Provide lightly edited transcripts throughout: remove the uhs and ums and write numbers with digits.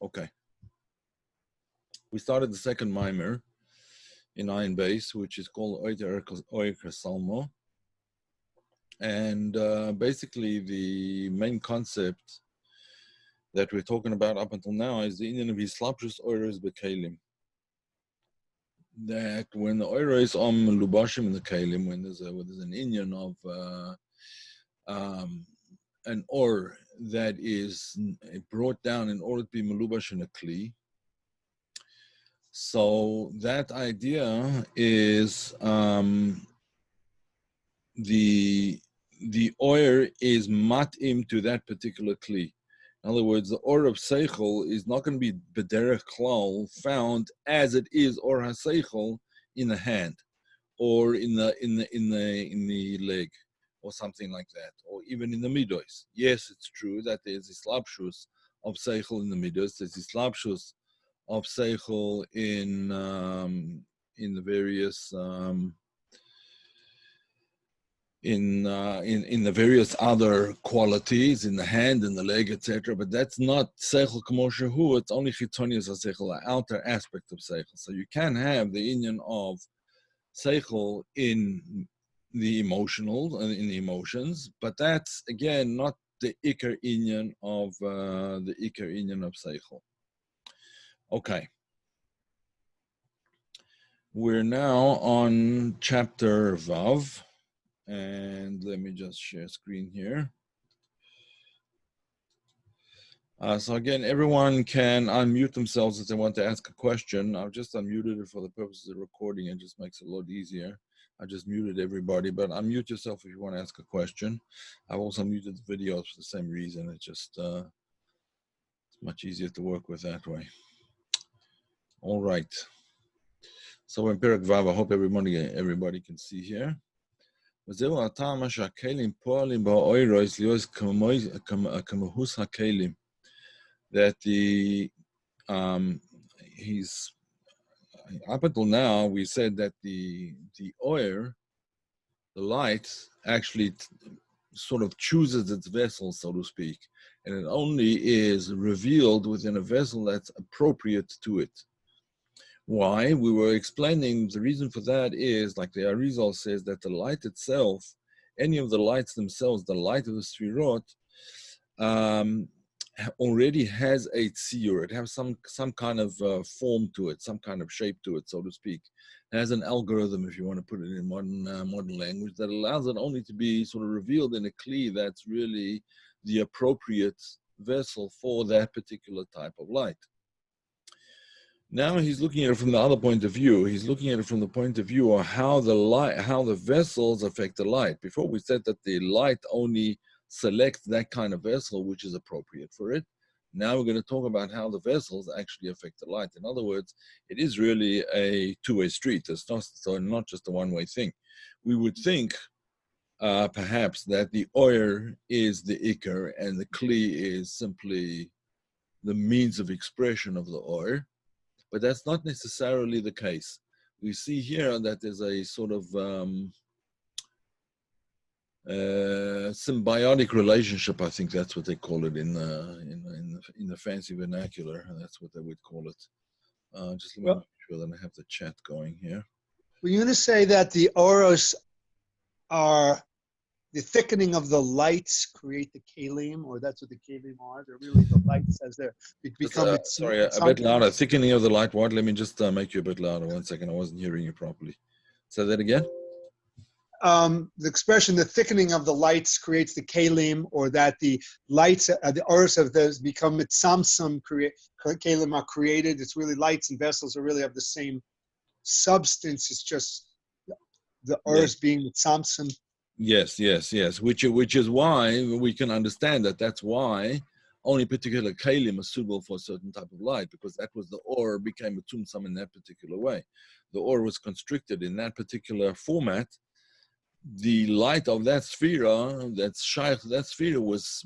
Okay. We started the second mimer in Ayin Beis, which is called Oyer Salmo. And basically the main concept that we're talking about up until now is the Indian of Hislapshus oros keilim. That when the oros are melubashim in the keilim, when there's an Indian of an or that is brought down in order to be melubash in a kli. So that idea is the oir is matim to that particular kli. In other words, the or of seichel is not going to be bederech klal found as it is or haseichel in the hand, or in the leg, or something like that, or even in the midos. Yes, it's true that there's islapshus of seichel in the midos. There's islapshus of seichel in the various in the various other qualities in the hand and the leg, etc. But that's not seichel k'moshehu. It's only chitonius seichel, the outer aspect of seichel. So you can have the union of seichel in the emotional and in the emotions, but that's again not the ikar inyan of seichel. Okay. We're now on chapter Vav, and let me just share screen here. So again, everyone can unmute themselves if they want to ask a question. I've just unmuted it for the purposes of recording. It just makes it a lot easier. I just muted everybody, but unmute yourself if you want to ask a question. I've also muted the videos for the same reason. It's just it's much easier to work with that way. All right. So in perek Vav, I hope everybody can see here. That he's up until now we said that the oil, the light, actually sort of chooses its vessel, so to speak, and it only is revealed within a vessel that's appropriate to it. Why? We were explaining the reason for that is, like the Arizal says, that the light itself, any of the lights themselves, the light of the Sfirot, already has a tziyur. It has some kind of form to it, some kind of shape to it, so to speak. It has an algorithm, if you want to put it in modern language, that allows it only to be sort of revealed in a kli that's really the appropriate vessel for that particular type of light. Now he's looking at it from the other point of view. He's looking at it from the point of view of how the vessels affect the light. Before we said that the light only selects that kind of vessel which is appropriate for it. Now we're going to talk about how the vessels actually affect the light. In other words, it is really a two-way street. It's not just a one-way thing. We would think perhaps that the oil is the ikar and the kli is simply the means of expression of the oil. But that's not necessarily the case. We see here that there's a sort of symbiotic relationship. I think that's what they call it in the fancy vernacular. That's what they would call it. Just let me make sure that I have the chat going here. Were you going to say that the oros are the thickening of the lights create the keilim, or that's what the keilim are? They're really the lights as they're become. Sorry, a bit louder. Thickening of the light. What? Let me just make you a bit louder. 1 second. I wasn't hearing you properly. Say that again. The expression "the thickening of the lights creates the keilim," or that the lights, the oros of those become mitzamsum. Keilim are created. It's really lights and vessels are really of the same substance. It's just the oros being mitzamsum. Yes. Which is why we can understand that. That's why only particular keilim are suitable for a certain type of light, because that was the or became a tumsum in that particular way. The or was constricted in that particular format. The light of that sphere, that's shaykh, that sphere was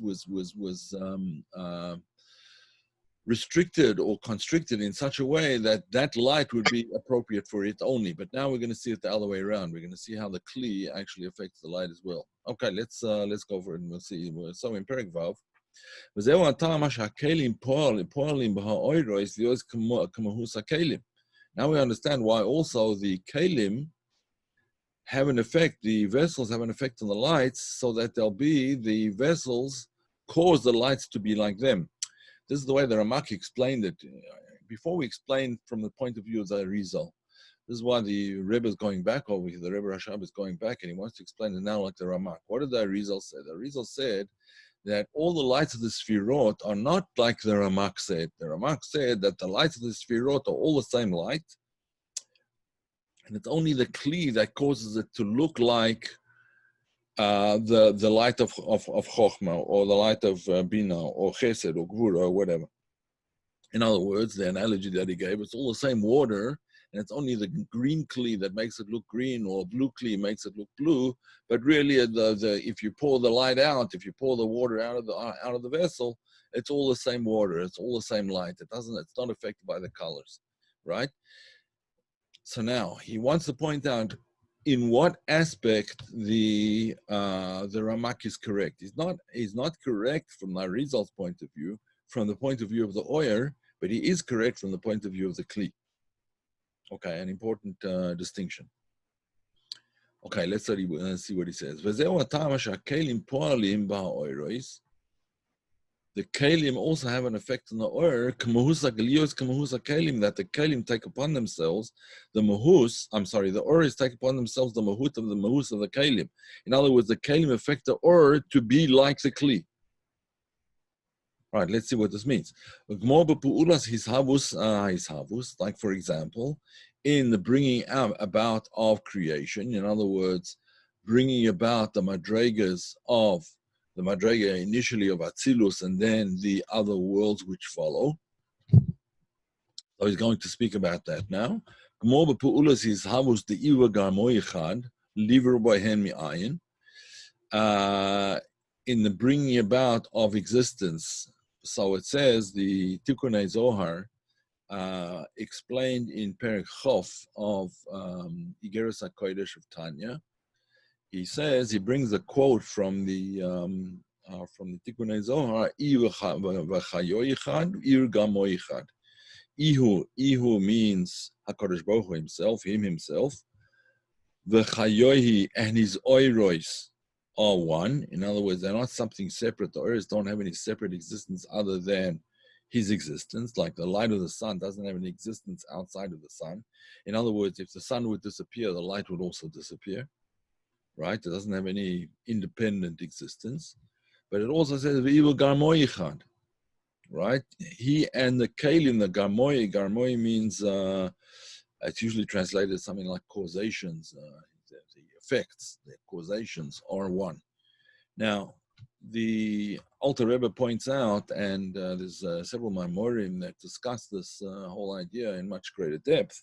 restricted or constricted in such a way that that light would be appropriate for it only. But now we're going to see it the other way around. We're going to see how the kli actually affects the light as well. Okay, let's go for it and we'll see. So in perek Vav, וזהו הטעם מה שהכלים פועלים בהאוירוס להיות כמהוס הכלים. Now we understand why also the keilim have an effect, the vessels have an effect on the lights, so that the vessels cause the lights to be like them. This is the way the Ramak explained it. Before we explain from the point of view of the Arizal, this is why the Rebbe is going back over here, the Rebbe Rashab is going back, and he wants to explain it now like the Ramak. What did the Arizal say? The Arizal said that all the lights of the Sfirot are not like the Ramak said. The Ramak said that the lights of the Sfirot are all the same light, and it's only the Kli that causes it to look like the light of Chokhmah, or the light of Bina, or Chesed, or Gvura, or whatever. In other words, the analogy that he gave, it's all the same water, and it's only the green Kli that makes it look green, or blue Kli makes it look blue. But really, if you pour the light out, if you pour the water out of the vessel, it's all the same water. It's all the same light. It's not affected by the colors, right? So now he wants to point out in what aspect the Ramak is correct. He's not correct from the Arizal's point of view, from the point of view of the oyer, but he is correct from the point of view of the Kli. Okay, an important distinction. Okay, let's see what he says. The keilim also have an effect on the oyer, that the keilim take upon themselves the oros take upon themselves the mahut of the keilim. In other words, the keilim affect the oyer to be like the kli. Right, let's see what this means. Like, for example, in the bringing about of creation, in other words, bringing about the madregas of the madrega initially of Atzilus and then the other worlds which follow. So he's going to speak about that now. In the bringing about of existence. So it says the Tikkunei Zohar explained in perek Chof of Igeres HaKodesh of Tanya. He says, he brings a quote from the Tikkunei Zohar, Ihu means HaKadosh Baruch Hu himself, him himself. V'chayohi and his oros are one. In other words, they're not something separate. The oros don't have any separate existence other than his existence, like the light of the sun doesn't have any existence outside of the sun. In other words, if the sun would disappear, the light would also disappear. Right? It doesn't have any independent existence. But it also says, right? He and the keilim, the garmoi means, it's usually translated something like causations, the effects, the causations are one. Now, the Alter Rebbe points out, and there's several Maimorim that discuss this whole idea in much greater depth,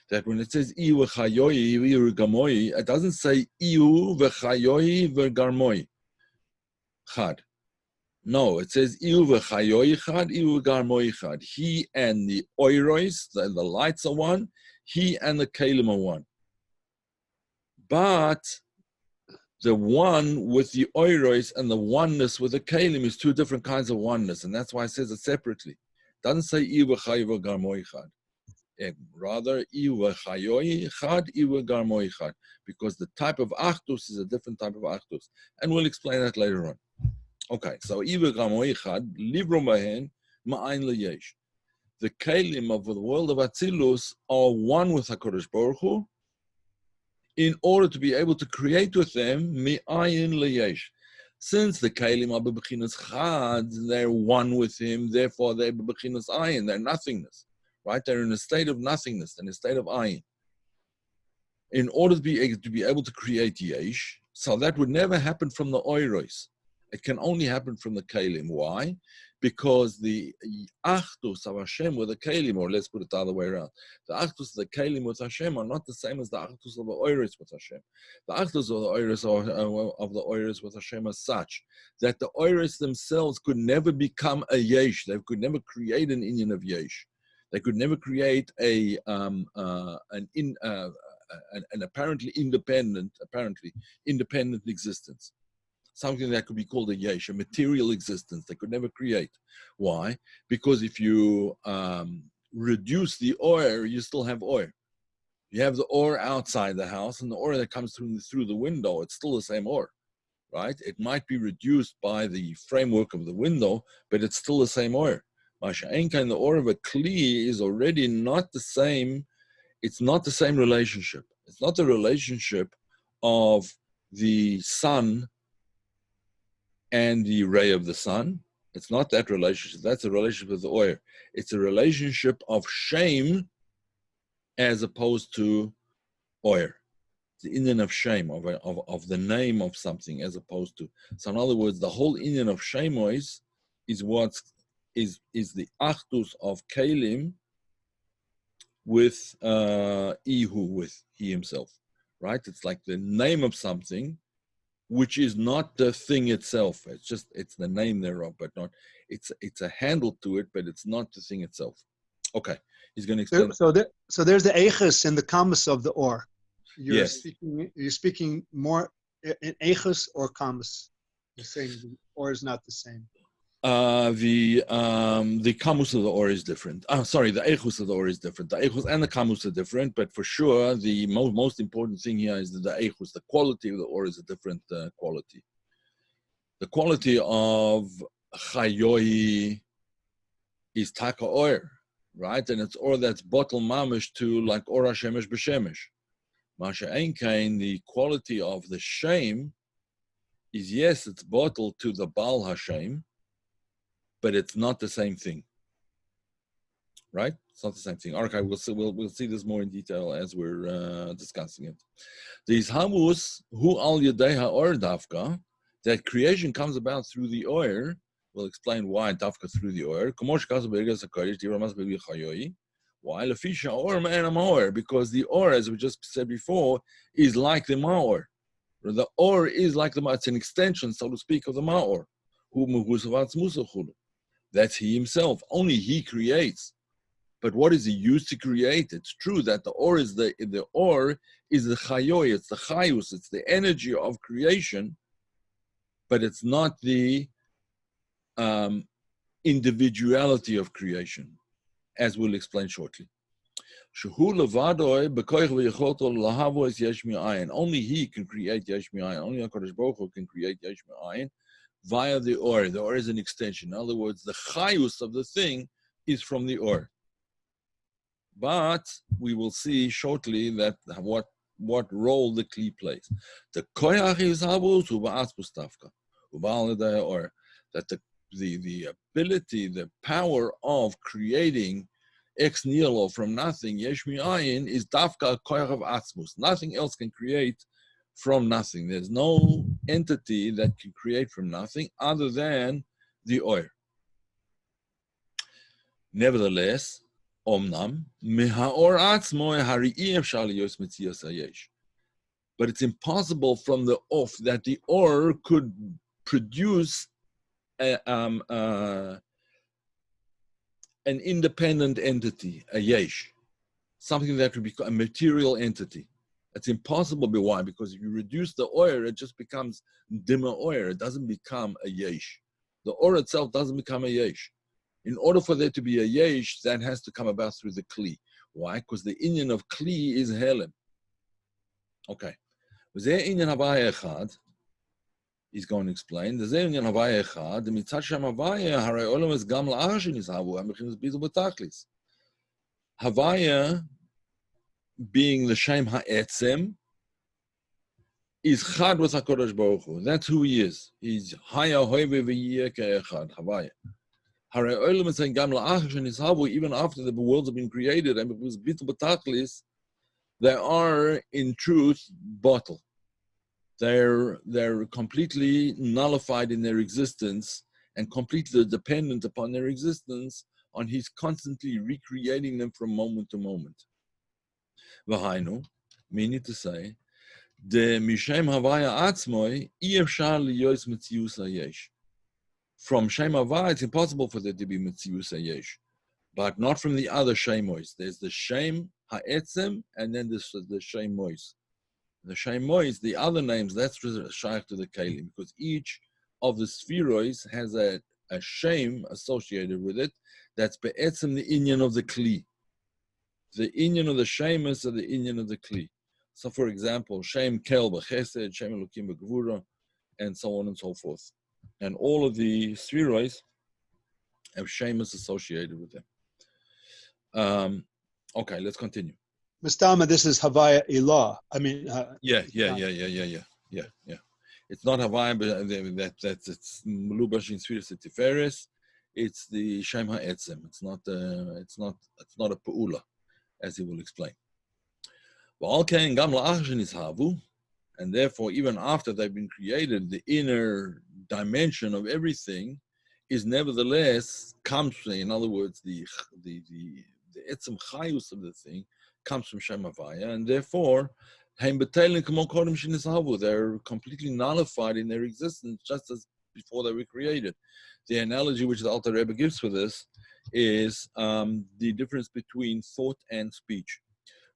that when it says Iu v'chayoyi v'gamoi, it doesn't say Iu v'chayoyi v'garmoi chad. No, it says Iu v'chayoyi chad, Iu v'garmoi chad. He and the oros, the lights are one. He and the keilim are one. But the one with the oros and the oneness with the keilim is two different kinds of oneness, and that's why it says it separately. It doesn't say Iu v'chayoyi v'garmoi chad. Rather, because the type of achdus is a different type of achdus, and we'll explain that later on. Okay, so the keilim of the world of Atzilus are one with HaKadosh Baruch Hu, in order to be able to create with them mi'ayin leyesh. Since the keilim are bebechinas chad, they're one with him, therefore they're bebechinas ayin, they're nothingness. Right, they're in a state of nothingness, in a state of ayin. In order to be able to create yesh, so that would never happen from the oros. It can only happen from the keilim. Why? Because the achdus of Hashem with the keilim, or let's put it the other way around, the achdus of the keilim with Hashem are not the same as the achdus of the oros with Hashem. The achdus of the oros with Hashem are such that the oros themselves could never become a yesh. They could never create an inyan of yesh. They could never create an apparently independent existence. something that could be called a yesh, a material existence they could never create. Why? Because if you reduce the or, you still have or. You have the or outside the house, and the or that comes through the window, it's still the same or, right? It might be reduced by the framework of the window, but it's still the same or. Masha'enka, the or of a kli is already not the same. It's not the same relationship. It's not the relationship of the sun and the ray of the sun. It's not that relationship. That's a relationship with the oil. It's a relationship of shame as opposed to oil. The Indian of shame, of the name of something as opposed to. So in other words, the whole Indian of Shemois is what is the achdus of keilim with Ihu, with he himself, right? It's like the name of something, which is not the thing itself. It's the name thereof, but not, it's a handle to it, but it's not the thing itself. Okay, he's going to explain. So there's the eichus and the kamas of the or. You're speaking more in eichus or kamas. You're saying the or is not the same. The kamus of the or is different. Sorry, the echus of the or is different. The echus and the kamus are different, but for sure the most important thing here is that the echus, the quality of the or, is a different quality. The quality of chayoi is taka or, right? And it's or that's bottle mamish to like ora shemesh b'shemesh. Masha einkein, the quality of the shame is, yes, it's bottled to the Baal Hashem, but it's not the same thing, right? It's not the same thing. Okay, we'll see this more in detail as we're discussing it. The Ishamus hu al yadei ha'or dafka, that creation comes about through the oir. We'll explain why dafka through the oir. Why? Because the or, as we just said before, is like the ma'or. The or is like the ma'or. It's an extension, so to speak, of the ma'or. That's he himself. Only he creates. But what is he used to create? It's true that the or is the chayoi, it's the chayus, it's the energy of creation, but it's not the individuality of creation, as we'll explain shortly. Only he can create yesh mi'ayin. Only HaKadosh Baruch Hu can create yesh mi'ayin via the or. The or is an extension. In other words, the chayus of the thing is from the or. But we will see shortly that what role the kli plays. The koyach is habus uba'atzpustafka uba'al or that the ability, the power of creating ex nihilo from nothing, yesh mi'ayin, is dafka koyach of atzmus. Nothing else can create from nothing. There's no entity that can create from nothing other than the oir. Nevertheless, omnam mehaor atzmo hari'i efshar liyos metzias hayesh. But it's impossible from the off that the or could produce an independent entity, a yesh, something that would be a material entity. It's impossible. Why? Because if you reduce the oir, it just becomes dimmer oir. It doesn't become a yesh. The or itself doesn't become a yesh. In order for there to be a yesh, that has to come about through the kli. Why? Because the inyan of kli is helim. Okay. He's going to explain. Havaya, being the Shem Ha'etzem, is Chad with HaKadosh Baruch Hu. That's who he is. He's Haya Hoive V'yeh Ke'echad, Havaya. Harei Olam is saying Gam La'achar Shenisavu, even after the worlds have been created, and it was Bitul B'Tachlis, they are in truth bottle. They're completely nullified in their existence and completely dependent upon their existence on his constantly recreating them from moment to moment. V'hainu, meaning to say, the Mishem Havaya Atzmoi, Efshar liyos metzius hayesh. From Shem Havaya, it's impossible for there to be metzius hayesh, but not from the other Shemois. There's the Shem Ha'etzem, and then there's the Shemois. The Shemois, the other names, that's shaykh to the keilim, because each of the spheroids has a shame associated with it. That's be'etzem the inyan of the kli. The inyan of the shemus of the inyan of the kli. So, for example, shem kel b'chesed, shem elokim b'gvura, and so on and so forth. And all of the spheroids have shemus associated with them. Okay, let's continue. Mistama, this is Havaya Ilah. I mean, Yeah. It's not Havaya, but that's it's Melubash in Spheres Tiferes. It's the Shem HaEtzem. It's not a Pa'ula, as he will explain. And therefore, even after they've been created, the inner dimension of everything is nevertheless comes. In other words, the etzem chayus of the thing comes from Shem Havaya, and therefore, they're completely nullified in their existence, just as before they were created. The analogy which the Alter Rebbe gives for this is the difference between thought and speech.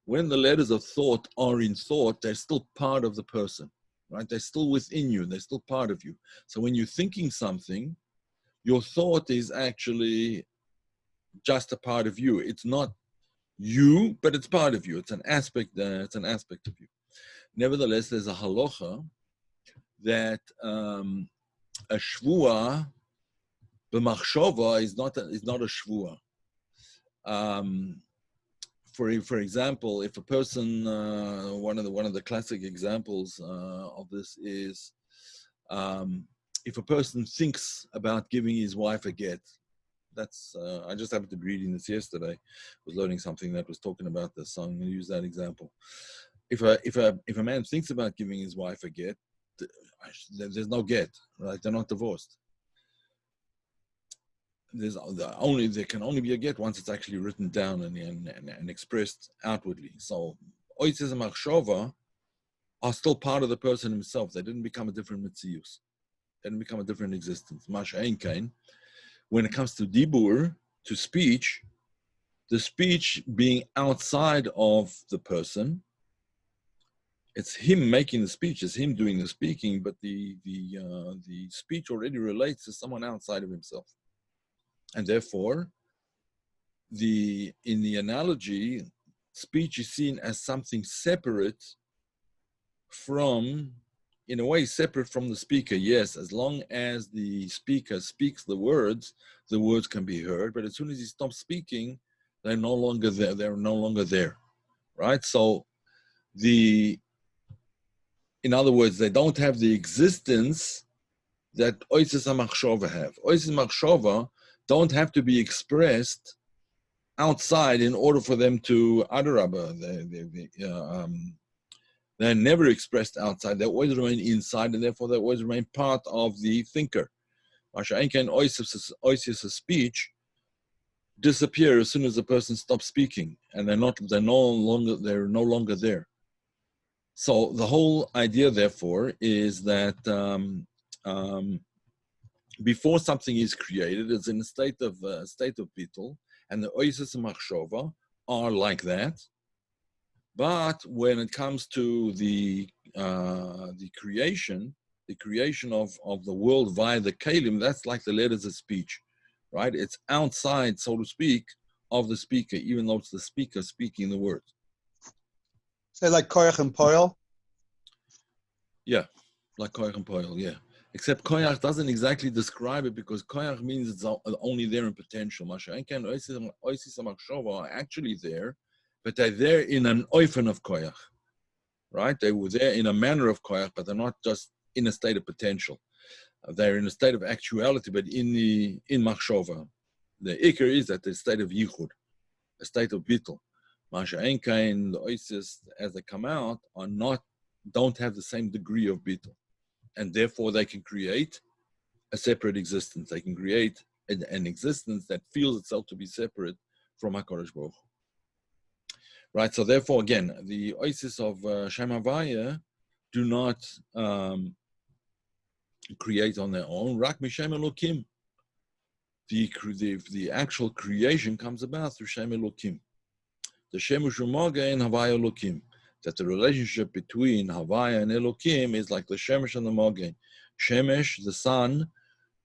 When the letters of thought are in thought, they're still part of the person, right? They're still within you. They're still part of you. So when you're thinking something, your thought is actually just a part of you. It's not you, but it's part of you. It's an aspect. It's an aspect of you. Nevertheless, there's a halacha that a shvua b'machshava is not a shvua. For example, if a person, one of the classic examples of this is if a person thinks about giving his wife a get. That's I just happened to be reading this yesterday. I was learning something that was talking about this, so I'm going to use that example. If a man thinks about giving his wife a get, there's no get, right? They're not divorced. There can only be a get once it's actually written down and expressed outwardly. So oitzes and machshova are still part of the person himself. They didn't become a different mitzius. They didn't become a different existence. Masha'en kain. When it comes to dibur, to speech, the speech being outside of the person, it's him making the speech, it's him doing the speaking, but the speech already relates to someone outside of himself. And therefore, in the analogy, speech is seen as something separate from, in a way, separate from the speaker. Yes, as long as the speaker speaks the words can be heard. But as soon as he stops speaking, they're no longer there. They're no longer there, right? So, in other words, they don't have the existence that oises machshova have. Oises machshova don't have to be expressed outside in order for them to adarabah. They're never expressed outside. They always remain inside, and therefore they always remain part of the thinker. Oises of speech disappear as soon as the person stops speaking, and they're no longer there. So the whole idea, therefore, is that before something is created, it's in a state of bittul, and the oises and machshova are like that. But when it comes to the creation of the world via the keilim, that's like the letters of speech, right? It's outside, so to speak, of the speaker, even though it's the speaker speaking the words. Say like koyach and poil? Yeah, like koyach and poil, yeah. Except koyach doesn't exactly describe it, because koyach means it's only there in potential. Masha'enken and oisis machshova are actually there, but they're there in an oifen of koyach, right? They were there in a manner of koyach, but they're not just in a state of potential. They're in a state of actuality, but in machshova. The ikar is that the state of yichud, a state of bittul. Masha'enken, the oisis, as they come out, don't have the same degree of bittul. And therefore they can create a separate existence. They can create an existence that feels itself to be separate from HaKadosh Baruch Hu. Right, so therefore, again, the oasis of Shem Havaya do not create on their own. Rak Mishem Elokim. The actual creation comes about through Shem Elokim. The Shemush Umaga in Havaya Elokim. that the relationship between Havaya and Elokim is like the Shemesh and the Mogen. Shemesh, the sun,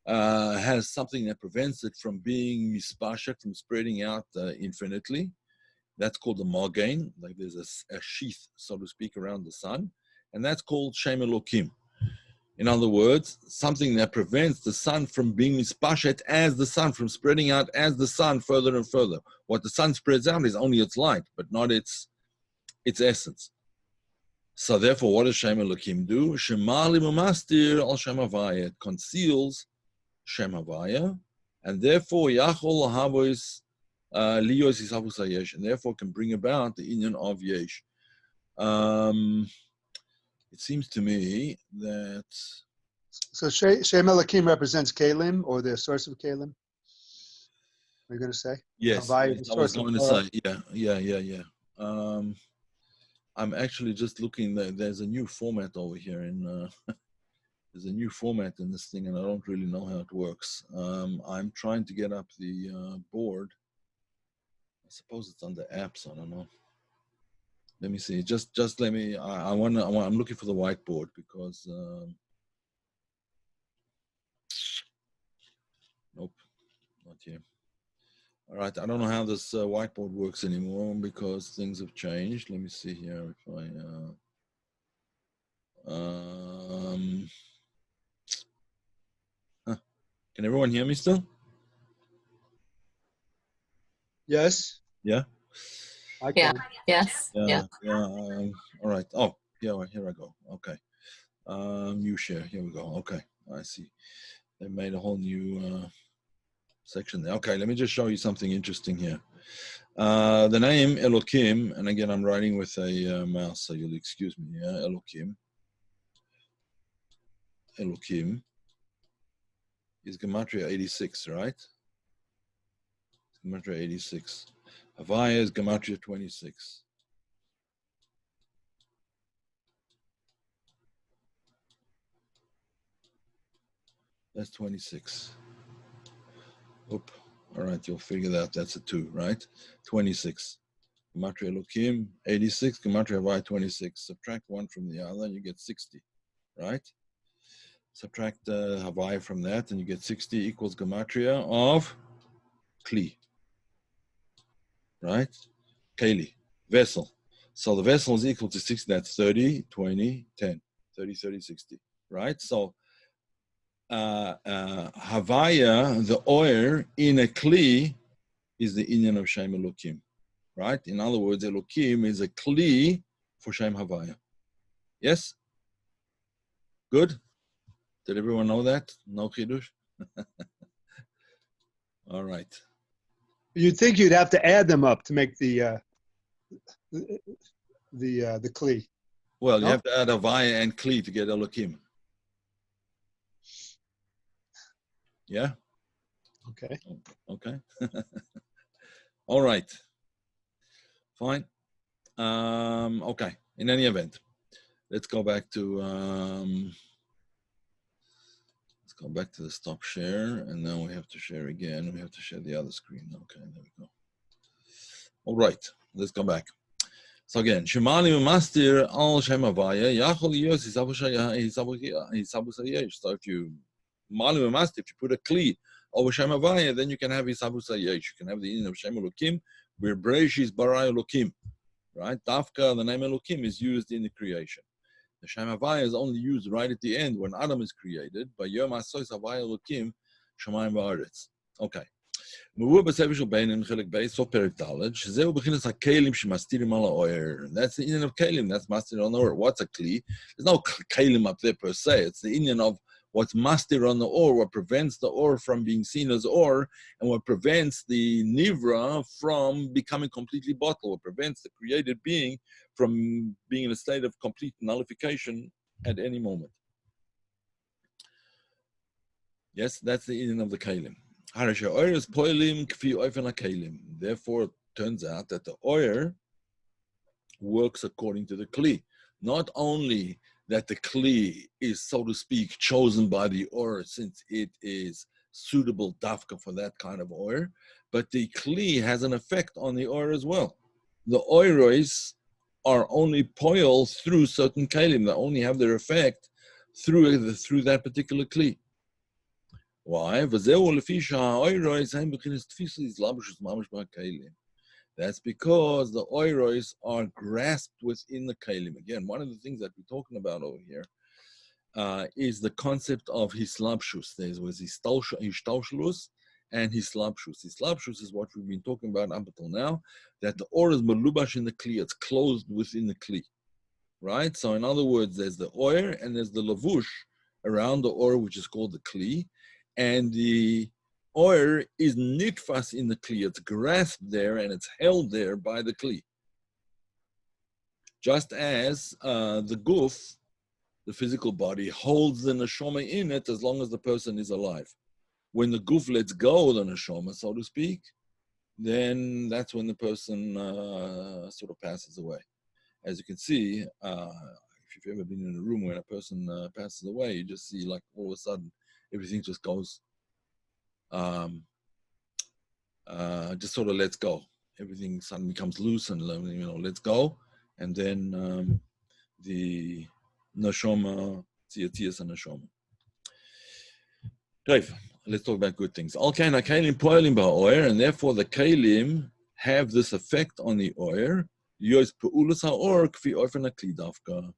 has something that prevents it from being mispashek, from spreading out infinitely. That's called the Mogen, like there's a sheath, so to speak, around the sun, and that's called Shem Elokim. In other words, something that prevents the sun from being mispashet as the sun, from spreading out as the sun further and further. What the sun spreads out is only its light, but not its essence. So therefore, what does Shem Elokim do? Shemali Mamastir al Shem Havaya. It conceals Shem Havaya, and therefore Yachol Havois Lios Isavus Hayesh, and therefore can bring about the union of Yesh. It seems to me that... So Shem Elokim represents keilim, or the source of keilim? Are you going to say? Yes, Havaya, yes, I was going to say, yeah. I'm actually just looking, there's a new format over here, there's a new format in this thing, and I don't really know how it works. I'm trying to get up the board. I suppose it's under apps, I don't know. Let me see. Just let me. I'm looking for the whiteboard because. Nope, not here. All right, I don't know how this whiteboard works anymore because things have changed. Let me see here if I. Can everyone hear me still? Yes. Yeah. I can. Yes. Yeah. All right. Oh, yeah. Here I go. Okay. New share. Here we go. Okay. I see. They made a whole new section there. Okay. Let me just show you something interesting here. The name Elokim, and again, I'm writing with a mouse, so you'll excuse me. Yeah. Elokim is Gematria 86, right? Gematria 86. Havaya is Gematria 26. That's 26. Oop. All right, you'll figure that. That's a 2, right? 26. Gematria Elokim, 86. Gematria Havaya, 26. Subtract 1 from the other, and you get 60, right? Subtract Havaya from that, and you get 60 equals Gematria of Kli, right? Keilim, vessel. So the vessel is equal to 60. That's 30, 20, 10. 30, 30, 60, right? So Havaya, the oil in a Kli, is the inyan of Shem Elokim, right? In other words, Elokim is a Kli for Shem Havaya. Yes? Good? Did everyone know that? No chidush? All right. You'd think you'd have to add them up to make the kli. Well, No? you have to add Havaya and Kli to get Elokim. Yeah? Okay. Okay. All right. Fine. Okay. In any event, let's go back to the stop share, and now we have to share again. We have to share the other screen. Okay, there we go. All right, let's go back. So again, Shemali Mastir al Shem Havaya Yachol Yos Hisabu Sayesh. So if you Mali Mastir, if you put a Kli over Shem Havaya, then you can have Hisabu Sayesh. You can have the union of Shem Elokim, where Bereshis Bara Elokim, right? Dafka, the name Elokim, is used in the creation. The Shem Havaya is only used right at the end when Adam is created. By Yom HaSois Havaya Elokim Shemayim Va'aretz. Okay. מבוא בספר של בינם חלק ב' סוף פרק ד' שזהו בכנס הכלים שמסתירים על האור. That's the Indian of keilim. That's mastir on the or. What's a kli? There's no keilim up there per se. It's the Indian of what's mastir on the or, what prevents the or from being seen as or, and what prevents the nivra from becoming completely bottled, what prevents the created being from being in a state of complete nullification at any moment. Yes, that's the Indian of the keilim. Therefore, it turns out that the oil works according to the kli. Not only that the kli is, so to speak, chosen by the oil since it is suitable dafka for that kind of oil, but the kli has an effect on the oil as well. The oros are only poil through certain keilim. They only have their effect through that particular kli. Why? That's because the oros are grasped within the keilim. Again, one of the things that we're talking about over here is the concept of hislabshus. There was histaushulus and hislabshus. Hislabshus is what we've been talking about up until now, that the or is melubash in the kli, it's closed within the kli, right? So in other words, there's the oir and there's the lavush around the or, which is called the kli, and the oir is nitfas in the kli, it's grasped there and it's held there by the kli. Just as the guf, the physical body, holds the neshama in it as long as the person is alive. When the guf lets go of the neshama, so to speak, then that's when the person sort of passes away. As you can see, if you've ever been in a room when a person passes away, you just see like all of a sudden everything just goes, just sort of lets go. Everything suddenly becomes loose and lets go, and then the neshama, tziyatiyas and neshama. Great. Let's talk about good things. All kind of keilim poilim ba'oir, and therefore the keilim have this effect on the oir. Yos pe'ulas ha'or kfi orfen hakli dafka.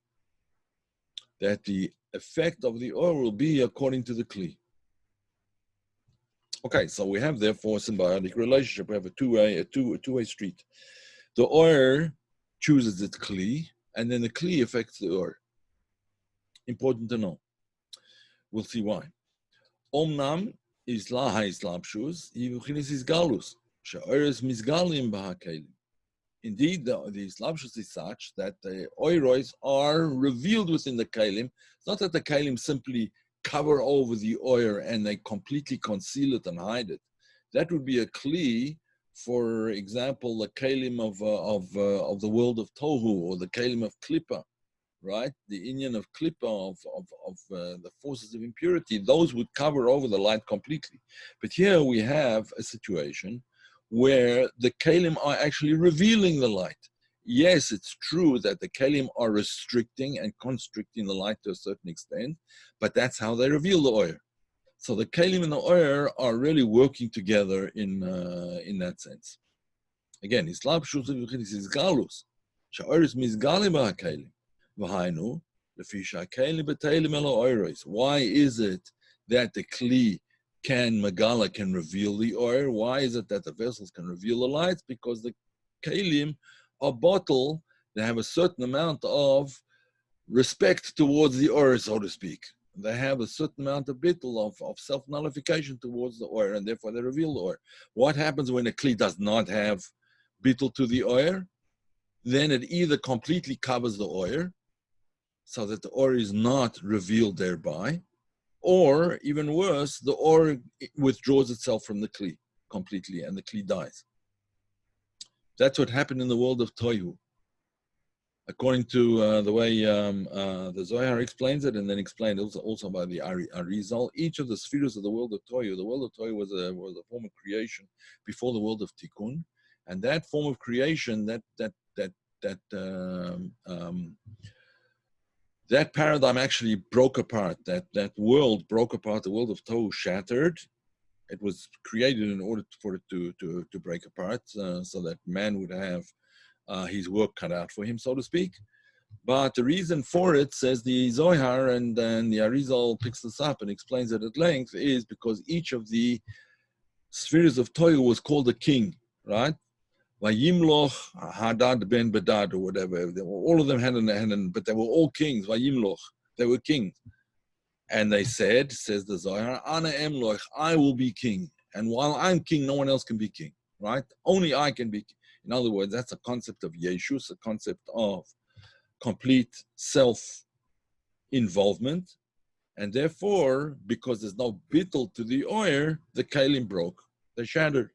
That the effect of the oir will be according to the kli. Okay, so we have therefore a symbiotic relationship. We have a two-way street. The oir chooses its kli, and then the kli affects the oir. Important to know. We'll see why. Omnam is la haislabshus, yivuchinis is galus. She'oros misgalim b'hakeilim. Indeed, the islabshus is such that the oiros are revealed within the keilim. It's not that the keilim simply cover over the oir and they completely conceal it and hide it. That would be a kli, for example, the keilim of the world of tohu, or the keilim of klippa, right? The inyan of klippa, of the forces of impurity, those would cover over the light completely. But here we have a situation where the keilim are actually revealing the light. Yes, it's true that the keilim are restricting and constricting the light to a certain extent, but that's how they reveal the oir. So the keilim and the oir are really working together in that sense. Again, islabshus is galus. Sha'oris misgalim ba'keilim. V'hainu lefisha keilim b'teilim elo oiros. Why is it that the kli magala can reveal the oir? Why is it that the vessels can reveal the lights? Because the keilim are bottle, they have a certain amount of respect towards the oir, so to speak. They have a certain amount of bittul, of self-nullification towards the oir, and therefore they reveal the oir. What happens when a kli does not have bittul to the oir? Then it either completely covers the oir, so that the oir is not revealed thereby, or even worse, the oir withdraws itself from the kli completely, and the kli dies. That's what happened in the world of Tohu. According to the way the Zohar explains it, and then explained also by the Arizal, each of the spheres of the world of Tohu was a form of creation before the world of Tikkun, and that form of creation, that paradigm actually broke apart. That world broke apart. The world of Tohu shattered. It was created in order for it to break apart, so that man would have his work cut out for him, so to speak. But the reason for it, says the Zohar, and then the Arizal picks this up and explains it at length, is because each of the spheres of Tohu was called a king, right? Vayimloch Hadad ben Bedad, or whatever. All of them had but they were all kings. Vayimloch, they were kings. And they said, says the Zohar, Ana Emloch, I will be king. And while I'm king, no one else can be king, right? Only I can be king. In other words, that's a concept of Yeshus, a concept of complete self-involvement. And therefore, because there's no bittul to the oir, the keilim broke. They shattered.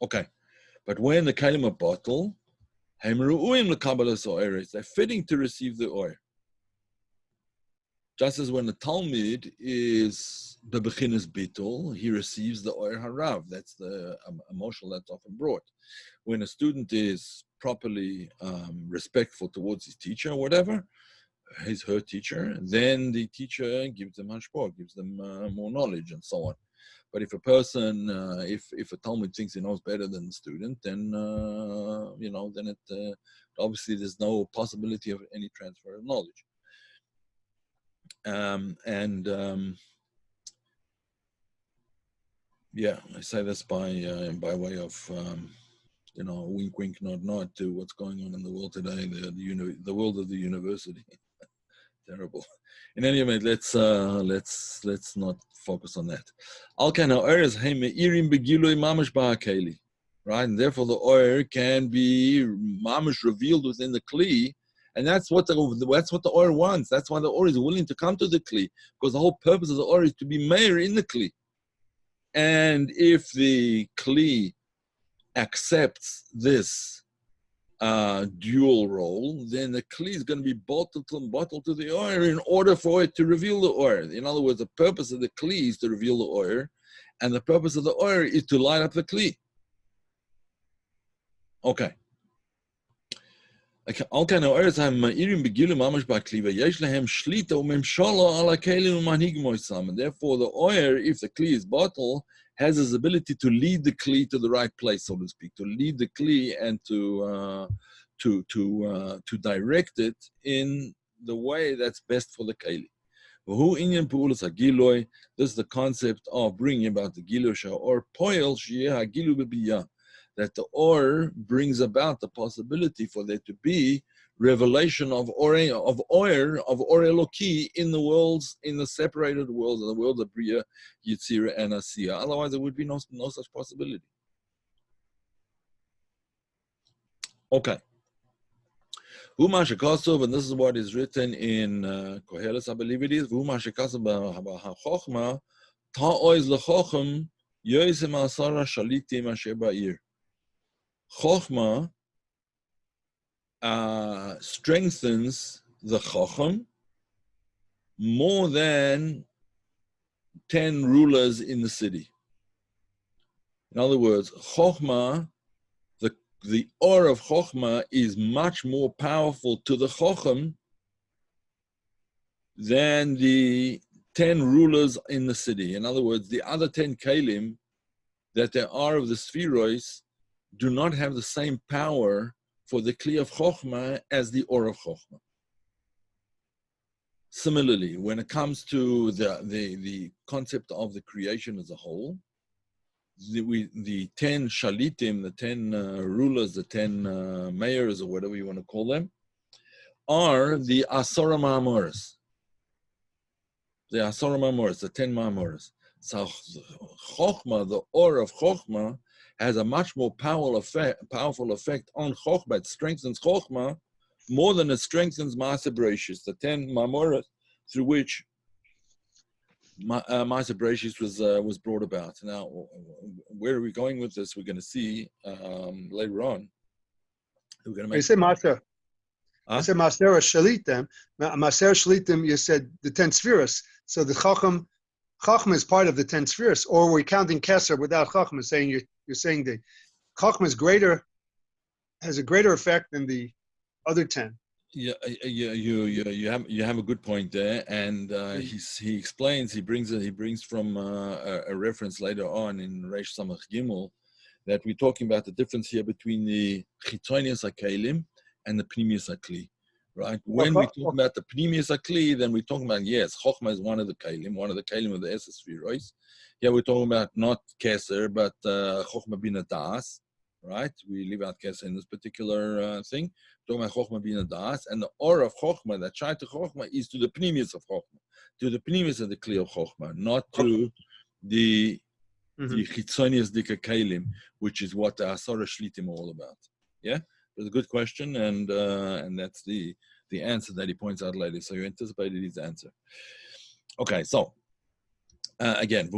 Okay. But when the keilim are bottle, they're fitting to receive the oir. Just as when a Talmud is the Bechinas Bittul, he receives the Oyer Harav. That's the emotional that's often brought. When a student is properly respectful towards his teacher or whatever, her teacher, then the teacher gives them hashpah, gives them more knowledge and so on. But if a person, if a Talmud thinks he knows better than the student, then then it obviously there's no possibility of any transfer of knowledge. Yeah, I say this by way of wink, wink, nod, nod to what's going on in the world today, the world of the university. Terrible. In any event, let's not focus on that. Al kana oros heime'irim begilui mamash ba'akeli, right? And therefore, the oil can be mamash revealed within the kli, and that's what the oil wants. That's why the oil is willing to come to the kli, because the whole purpose of the oil is to be meir in the kli. And if the kli accepts this dual role, then the kli is going to be bottled to the oil in order for it to reveal the oil. In other words, the purpose of the kli is to reveal the oil, and the purpose of the oil is to light up the kli. Okay. All kind of oils have ma'irim begilu mamash ba'kli yesh lehem shlita u'memshala ala keilim u'manhig moisam. And therefore, the oil, if the kli is bottled, has his ability to lead the kli to the right place, so to speak, to lead the kli and to direct it in the way that's best for the keilim. This is the concept of bringing about the gilu or poil sheyeh hagilu b'biyah, that the or brings about the possibility for there to be revelation of Eloki in the worlds, in the separated worlds, in the world of Bria, Yitzira, and Asiya. Otherwise, there would be no such possibility. Okay. And this is what is written in Koheles, I believe it is. Chochma strengthens the Chacham more than 10 rulers in the city. In other words, Chochma, the or of Chochma is much more powerful to the Chacham than the 10 rulers in the city. In other words, the other 10 keilim that there are of the Spherois do not have the same power for the kli of Chochma as the or of Chochma. Similarly, when it comes to the concept of the creation as a whole, the 10 shalitim, the 10 rulers, the 10 mayors, or whatever you want to call them, are the Asara Ma'amoros. The Asara Ma'amoros, the 10 Ma'amoros. So Chochma, the or of Chochma, has a much more powerful effect on Chochma. It strengthens Chochma more than it strengthens Maaseh Bereshis, the 10 Ma'amoros through which Maaseh Bereshis was brought about. Now, where are we going with this? We're going to see later on. We're going to make. You say Maaseh. I said Maaseh Shalitim. Maaseh Shalitim. You said the 10 spheres. So the Chacham is part of the 10 spheres. Or we're counting Keser without Chacham. Saying you're saying the Chacham is greater, has a greater effect than the other 10. Yeah, you have a good point there, and he explains, he brings from a reference later on in Reish Samach Gimel that we're talking about the difference here between the Chitonius HaKeilim and the Pnimius HaKli, right? When we talk about the Pnimius HaKli, then we're talking about, yes, Chochma is one of the keilim of the Esser Spherois. Here we're talking about not Keser, but Chochma Bina Das, right? We leave out Keser in this particular thing. Talking about Chochma Bina Das, and the or of Chochma, that Shai to Chochma, is to the Pnimius of Chochma, to the Pnimius of the Kli of Chochma, not to the Chitzonius Dika Keilim, which is what the Asara Shlitim are all about. Yeah? It's a good question, and that's the answer that he points out later. So you anticipated his answer. Okay, so again,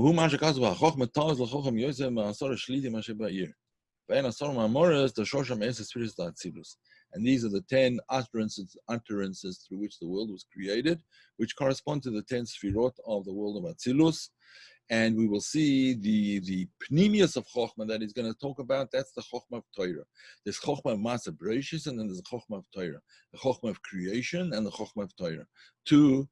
And these are the 10 utterances through which the world was created, which correspond to the 10 sfirot of the world of Atzilus. And we will see the pnimius of Chokhmah that he's going to talk about. That's the Chokhmah of Torah. There's Chokhmah of Masa Bereshis, and then there's the Chokhmah of Torah. The Chokhmah of creation and the Chokhmah of Torah. Two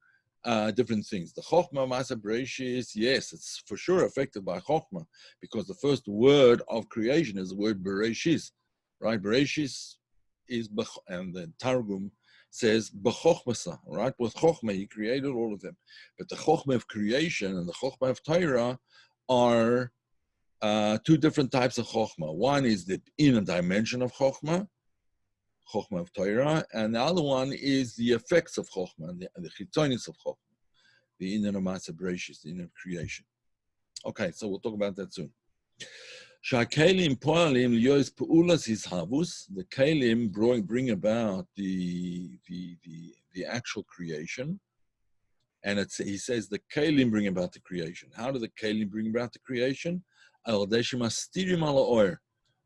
different things. The Chokhmah of Masa Bereshis, yes, it's for sure affected by Chokhmah, because the first word of creation is the word Bereshis, right? Bereshis is, and the Targum says b'chokhmasa, right? With chokhmah, he created all of them. But the chokhmah of creation and the chokhmah of Torah are two different types of chokhmah. One is the inner dimension of chokhmah of Torah, and the other one is the effects of chokhmah, the chitzonis of chokhmah, the inner masa bereshis, the inner creation. Okay, so we'll talk about that soon. The keilim bring about the actual creation, and he says the keilim bring about the creation. How do the keilim bring about the creation?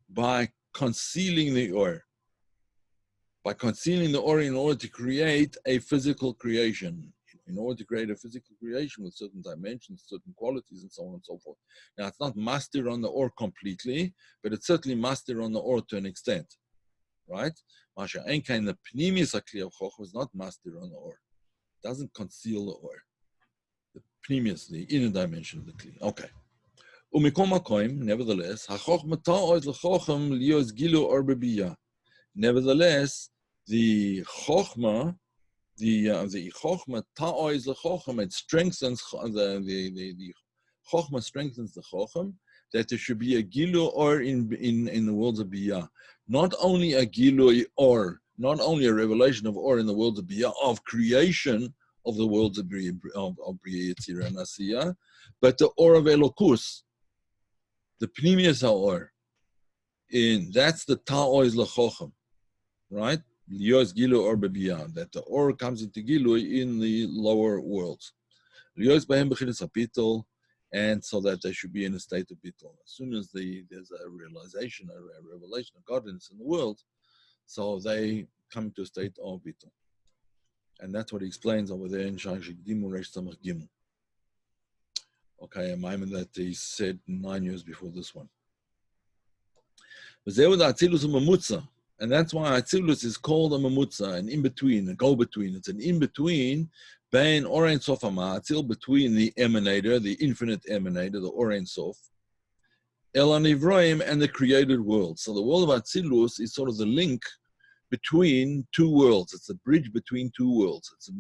By concealing the or. By concealing the or in order to create a physical creation. In order to create a physical creation with certain dimensions, certain qualities, and so on and so forth. Now, it's not master on the or completely, but it's certainly master on the or to an extent, right? Masha Enkain, the pnimius akli of Choch was not master on the or. It doesn't conceal the or. The pnimius, the inner dimension of the kli. Okay. Nevertheless, nevertheless, the chokhmah, the chokhmah ta'oiz lechochim, it strengthens the chokhmah strengthens the chokhmah, that there should be a gilu or in the worlds of biyah, not only a gilu or, not only a revelation of or in the worlds of biyah, of creation of the worlds of biyah Yetzirah and Asiyah, but the or of elokus, the pnimius or, in that's the ta'oiz lechochim, right? Liyos gilu or bebiyah, that the or comes into gilu in the lower worlds. Liyos behem b'chinas hapitul, and so that they should be in a state of bittul. As soon as there's a realization, a revelation of godliness in the world, so they come to a state of bittul. And that's what he explains over there in Shach Shekdimu Reish Samach Gimel. Okay, a moment that he said 9 years before this one. And that's why Atzilus is called a mamutza, an in-between, a go-between. It's an in-between, bein or ein sof ha'ma'atzil, between the emanator, the infinite emanator, the or ein sof, el hanivroim, and the created world. So the world of Atzilus is sort of the link between two worlds. It's a bridge between two worlds. It's a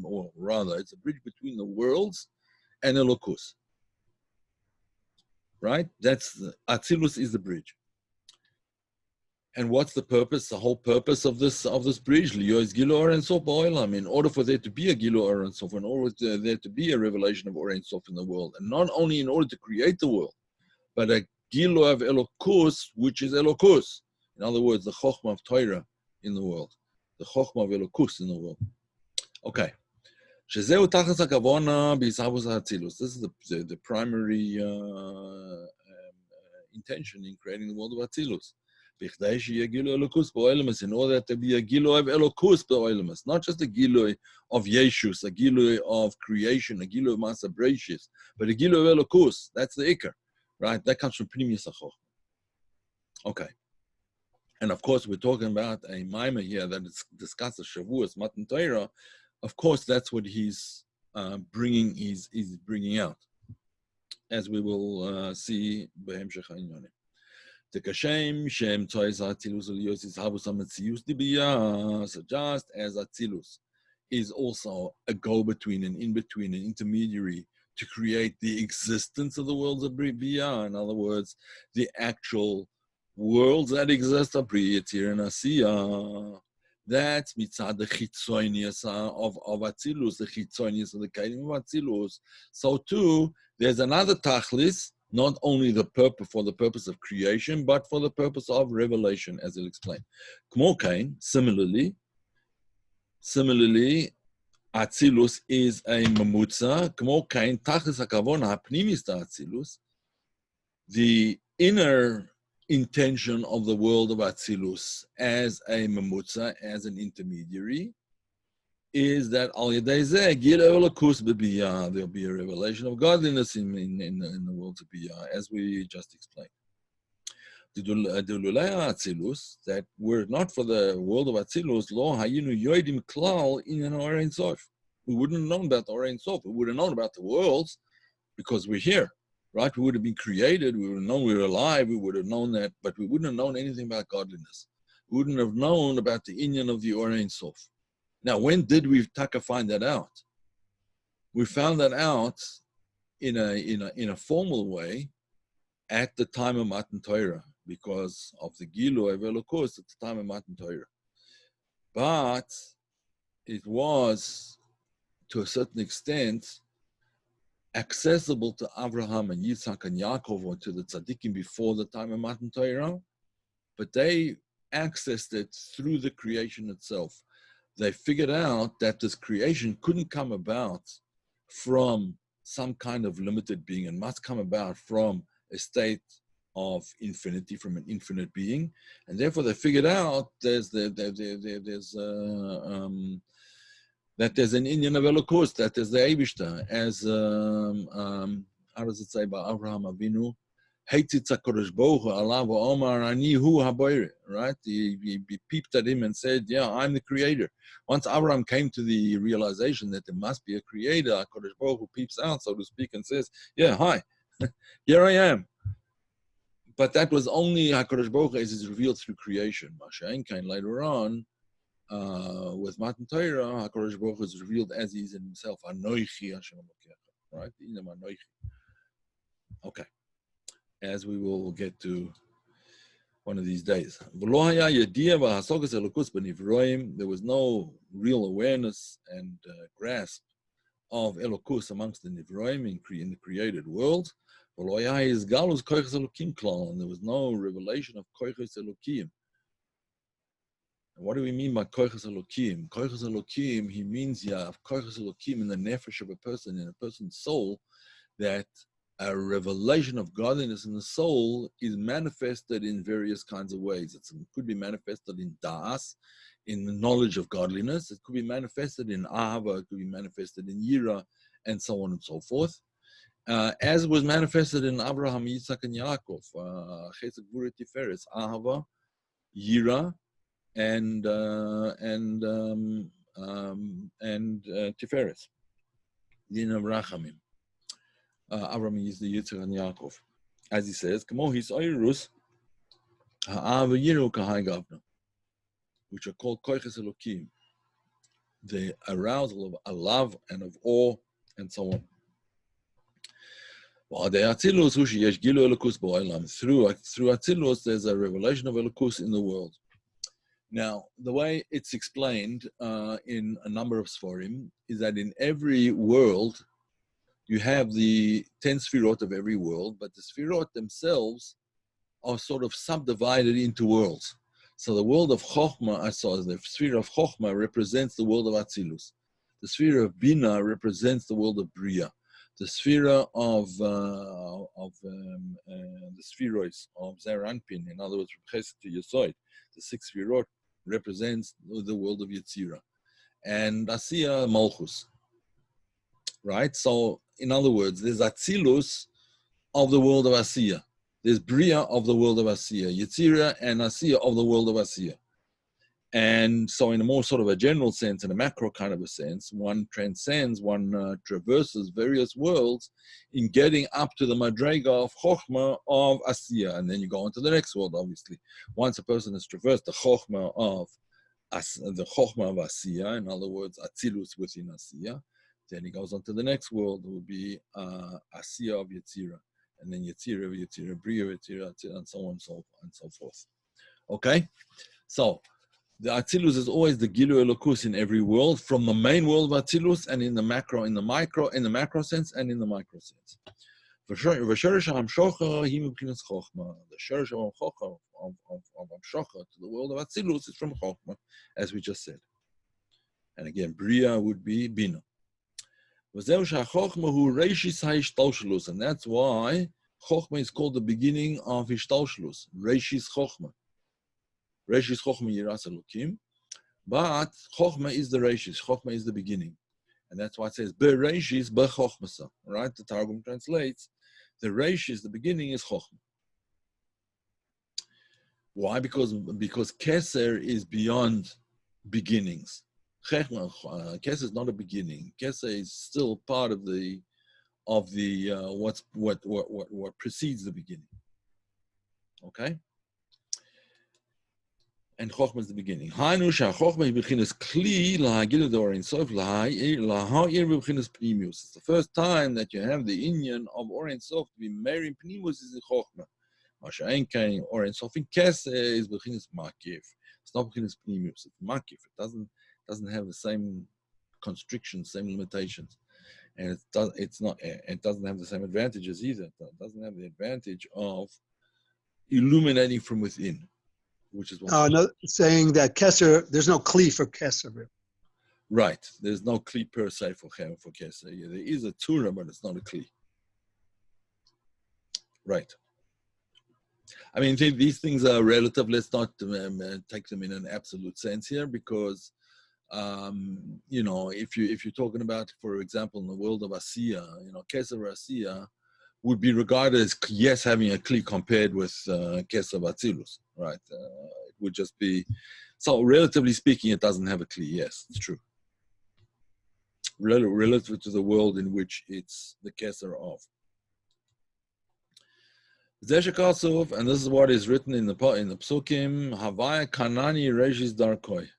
bridge between the worlds and Elokus. Right? Atzilus is the bridge. And what's the purpose? The whole purpose of this bridge, in order for there to be a Gilo Or Ein Sof, in order for there to be a revelation of Or Ein Sof in the world, and not only in order to create the world, but a Gilo of Elokus, which is Elokus. In other words, the Chokhmah of Torah in the world, the Chokhmah of Elokus in the world. Okay. This is the primary intention in creating the world of Atzilus. In order to be a Giloi of Elokus be'olemus, not just a Giloi of Yeshus, a Giloi of creation, a Giloi of Masa Bereshis, but a Giloi of Elokus. That's the Iker, right? That comes from Pnimius HaChoch. Okay. And of course, we're talking about a Maimah here that discusses Shavuos, Matan Torah. Of course, that's what he's bringing out, as we will see hemshech Inyanim. So just as Atzilus is also a go-between, an in-between, an intermediary to create the existence of the worlds of Biyah, in other words, the actual worlds that exist are Bri, Yetzirah, and Asiyah. That's mitzad the chitzonius of Atzilus, the chitzonius of the keilim of Atzilus. So too, there's another tachlis, not only for the purpose of creation, but for the purpose of revelation, as he'll explain. Similarly, Atzilus is a mamutza. Tachlis hakavona hapnimis Atzilus, the inner intention of the world of Atzilus as a memutza, as an intermediary, is that al yedei zeh gilui elokus b'biyah, there'll be a revelation of godliness in the world of biyah, as we just explained. That were it not for the world of Atzilus, lo hayinu yoidim klal in an Orein Sof. We wouldn't have known about the Orein Sof. We would have known about the worlds because we're here, right? We would have been created. We would have known we were alive. We would have known that, but we wouldn't have known anything about godliness. We wouldn't have known about the inyan of the Orein Sof. Now, when did we taka find that out? We found that out in a formal way at the time of Matan Torah, because of the Gilui of Elokus at the time of Matan Torah. But it was, to a certain extent, accessible to Abraham and Yitzhak and Yaakov, or to the tzaddikim before the time of Matan Torah, but they accessed it through the creation itself. They figured out that this creation couldn't come about from some kind of limited being, and must come about from a state of infinity, from an infinite being, and therefore they figured out that there's an inyan of Elokus, that there's the Eibishter, as how does it say by Abraham Avinu? Heitzitz HaKadosh Baruch Hu alav Omar ani hu haboire, right? He peeped at him and said, "Yeah, I'm the creator." Once Abraham came to the realization that there must be a creator, HaKadosh Baruch Hu peeps out, so to speak, and says, "Yeah, hi, here I am." But that was only HaKadosh Baruch Hu as is revealed through creation. Mashiach came later on with Matan Torah. HaKadosh Baruch Hu is revealed as he is in himself. Anoichi Hashem Elokecha, right? Okay, as we will get to one of these days. There was no real awareness and grasp of Elokus amongst the Nivroim in the created world. And there was no revelation of Koiches Elokim. And what do we mean by Koiches Elokim? Koiches Elokim, he means Koiches Elokim in the nefesh of a person, in a person's soul, that a revelation of godliness in the soul is manifested in various kinds of ways. It could be manifested in da'as, in the knowledge of godliness. It could be manifested in ahava. It could be manifested in yira, and so on and so forth. As was manifested in Abraham, Yitzhak, and Yaakov, chesed gvura tiferes, ahava, yira, and tiferes, din of rachamim. Abraham is the Yitzhak and Yaakov, as he says, "Kamo his oros ha'ava yiru kahai gavna," which are called koiches elokim, the arousal of a love and of awe, and so on. Through Atzilus, there's a revelation of Elokus in the world. Now, the way it's explained in a number of Sforim is that in every world, you have the 10 Sfirot of every world, but the Sfirot themselves are sort of subdivided into worlds. So the world of Chochmah, the sphere of Chochmah represents the world of Atzilus. The sphere of Bina represents the world of Bria. The sphere of the spheroids of Zeir Anpin, in other words, from Chesed to Yesod, the 6 Sfirot represents the world of Yetzirah. And Asiya Malchus, right? So, in other words, there's Atzilus of the world of Asiya. There's Bria of the world of Asiya, Yetzirah and Asiya of the world of Asiya. And so in a more sort of a general sense, in a macro kind of a sense, one transcends, one traverses various worlds in getting up to the madrega of Chochmah of Asiya. And then you go on to the next world, obviously. Once a person has traversed the Chochmah of Asiya, in other words, Atzilus within Asiya, then he goes on to the next world, it would be Asiya of Yetzirah. And then Yetzirah of Yetzirah, Bria of Yetzirah, and so on and so forth. Okay? So, the Atzilus is always the Gilui Elokus in every world, from the main world of Atzilus and in the macro sense and in the micro sense. The shorish hemshech of Hamshocha to the world of Atzilus is from Chochmah, as we just said. And again, Bria would be Bina. And that's why Chokhmah is called the beginning of Hishtalshlus, Reishis Chokhmah. Reishis Chokhmah Yiras Elokim. But Chokhmah is the Reishis, Chokhmah is the beginning. And that's why it says, Bereishis Bechokhmasa. Right? The Targum translates, the Reishis, the beginning is Chokhmah. Why? Because Keser is beyond beginnings. Keser is not a beginning. Keser is still part of the what precedes the beginning. Okay? And Chokhmah is the beginning. Hainu Chokhmah bechinas kli lahagil the Orin Sof laha'ir bechinas pnimius. It's the first time that you have the Indian of Orin Sof to be married pnimius is in Chokhmah. Masha'en kain Orin Sof in Keser is bechinas makif. It's not bechinas pnimius. It's makif. It doesn't have the same constrictions, same limitations, and it doesn't have the same advantages either. It doesn't have the advantage of illuminating from within, which is what. No, saying that Kesser, there's no kli for Kesser. Right. There's no kli per se for Kesser. Yeah, there is a tura, but it's not a kli. Right. I mean, these things are relative. Let's not take them in an absolute sense here, because if you're talking about, for example, in the world of Asiya, Keser Asiya would be regarded as yes having a kli compared with Keser Atzilus, right? It would just be, so relatively speaking, it doesn't have a kli. Yes, it's true. Relative to the world in which it's the Keser of. And this is what is written in the Psukim, Havaya Kanani Reshis Darkoi.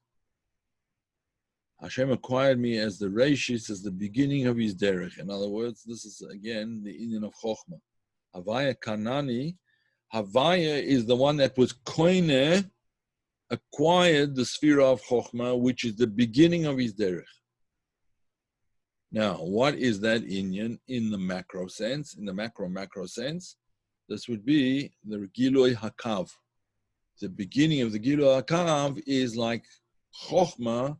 Hashem acquired me as the Reishis, as the beginning of his derech. In other words, this is again the Indian of Chokhmah. Havaya Kanani. Havaya is the one that was koine, acquired the sphere of Chokhmah, which is the beginning of his derech. Now, what is that Indian in the macro sense? In the macro sense, this would be the Giloi Hakav. The beginning of the Giloi Hakav is like Chokhmah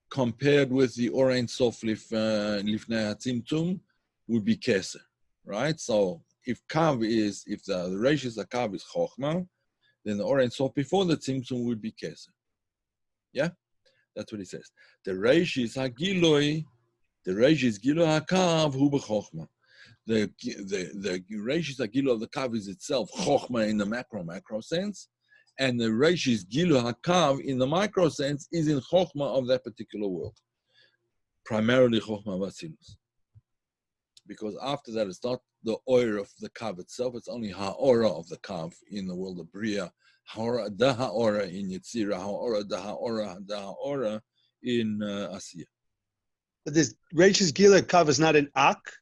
compared with the Orein Sof Lifnei HaTzimtzum would be Keser, right? So if the Reishis Hakav is Chokhmah, then the Orein Sof before the Tzimtzum would be Keser. Yeah? That's what he says. The Reishis Hagiloi, the Reishis Giloi Hakav hu b'Chokhmah. The Reishis Hagiloi of the Kav is itself Chokhmah in the macro sense, and the Reishis Gilu Hakav in the micro sense is in Chokhmah of that particular world. Primarily Chokhmah Vatzilus. Because after that, it's not the oir of the Kav itself, it's only Ha'ora of the Kav in the world of Bria, Ha'ora da Ha'ora in Yetzirah, Ha'ora da Ha'ora in Asiya. But this Reishis Gilu Hakav is not an Ak?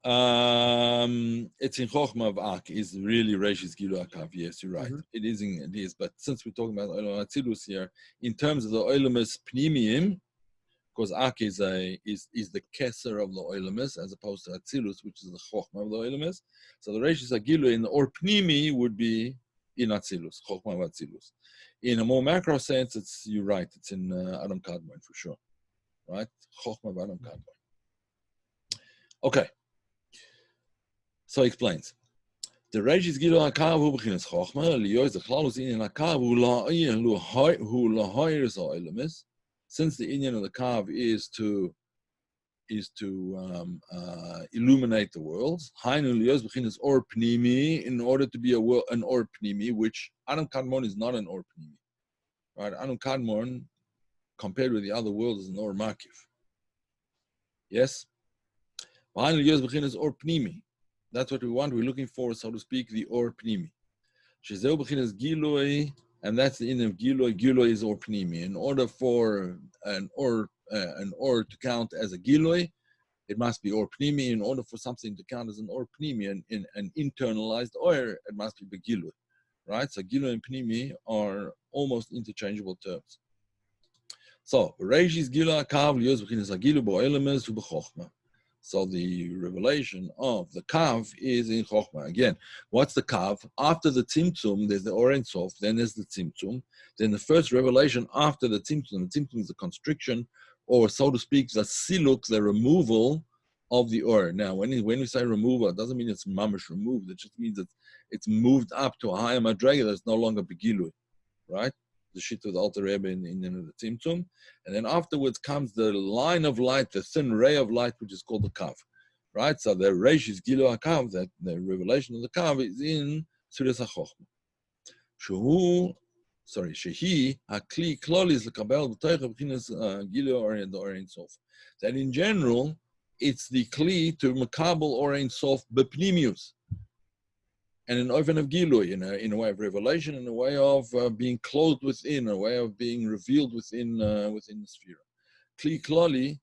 It's in Chokhmah of Ak, is really Reishis Gilu Hakav. Yes, you're right. Mm-hmm. It is. But since we're talking about Olam Atzilus here, in terms of the Olamus Pnimiyim, because Ak is the Keser of the Olamus as opposed to Atzilus, which is the Chokhmah of the Olamus. So the Reishis Gilu in the Or Pnimi would be in Atzilus, Chokhmah of Atzilus. In a more macro sense, you're right. It's in Adam Kadmon for sure, right? Chokhmah of Adam Kadmon. Okay. So he explains. The Reishis Gilu Hakav hu b'chinas Chokhmah, liyos the Chalus Inyan Hakav hu lahayir za'olamis. Since the Inyan of the Kav is to illuminate the worlds, hainu liyos b'chinas or pnimi, in order to be an or pnimi, which Adam Kadmon is not an or pnimi, right? Adam Kadmon, compared with the other world, is an or makif. Yes. Hainu liyos b'chinas or pnimi. That's what we want. We're looking for, so to speak, the or pnimi. Shezeu b'chinas giloi, and that's the end of giloi. Giloi is or pnimi. In order for an or to count as a giloi, it must be or pnimi. In order for something to count as an or pnimi, an internalized or, it must be begiloi, right? So giloi and pnimi are almost interchangeable terms. So Reishis Gilu Hakav liyos b'chinas hagilu bo'olamis u'b'chokhmah. So the revelation of the Kav is in Chokhmah. Again, what's the Kav? After the Tzimtzum, there's the Or Ein Sof, then there's the Tzimtzum. Then the first revelation after the Tzimtzum is the constriction, or so to speak, the siluk, the removal of the or. Now, when we say removal, it doesn't mean it's mamish removed. It just means that it's moved up to a higher madrega that's no longer begilui, right? The shit of the Alter Rebbe in the Tzimtzum. And then afterwards comes the line of light, the thin ray of light, which is called the kav, right? So the reish is gilu hakav, that the revelation of the kav is in Sudas HaChochma. Shehi hakli klolis lekabel b'toich b'chinas gilu or ein sof. That in general, it's the kli to makabel or ein sof b'pnimius. And an oven of gilui, in a way of revelation, in a way of being clothed within, a way of being revealed within the sphere. Kli klolis